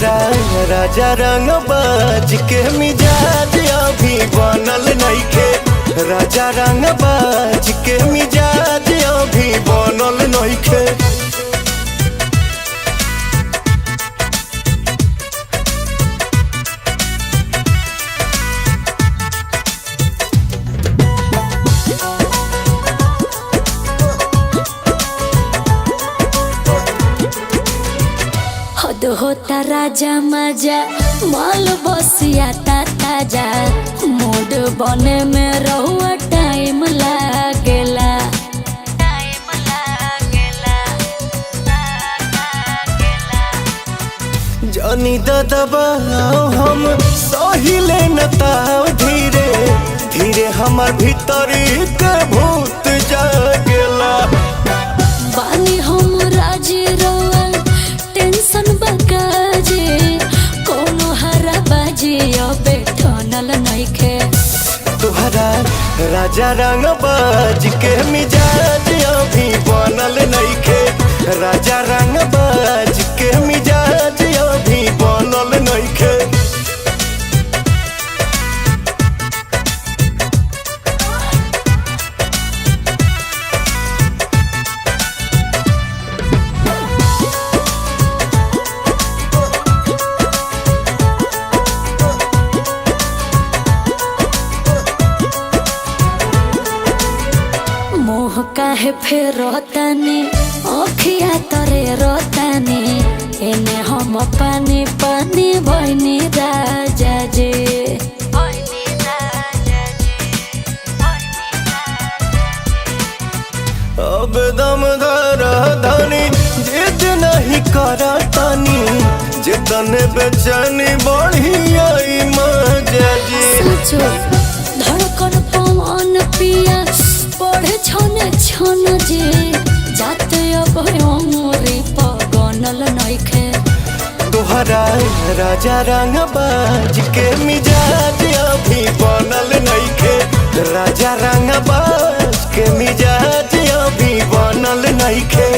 तोहरा राजा रंग बाज के मिजाज अभी बनल नइखे। राजा रंग बाज के मिजाज अभी बनल नइखे। हद होता राजा मजा माल बसिया ताजा मूड बने में रहुआ टाइम लागेला। जानी दबाओ हम सहिले न ताव धीरे धीरे हमर भीतरी के भूत जागेला। बानी हम राजी रवा टेंशन बकाजे कोनो हरा बाजी अबे ठनल नइखे। तोहरा राजा रंग बाज के मिजाज अभी बनल नइखे। राजा रंग बाज के मिजाज अभी बनल नइखे। मोह काहे फेर रोतानी अखिया तरे रोतानी एने हम पानी पानी भइनी राजा जे। अब दम धरा धनी जिद नहीं करा तानी जितने बेचैनी बढ़ी आई मजा जी। सचो धड़कन पवन पिया पढ़े छने छन जे जाते अब अमरे पगनल नइखे। तोहरा राजा रंग बाज के मिजाज अभी बनल नइखे। राजा रंग बाज के मिजाज अभी बनल नइखे।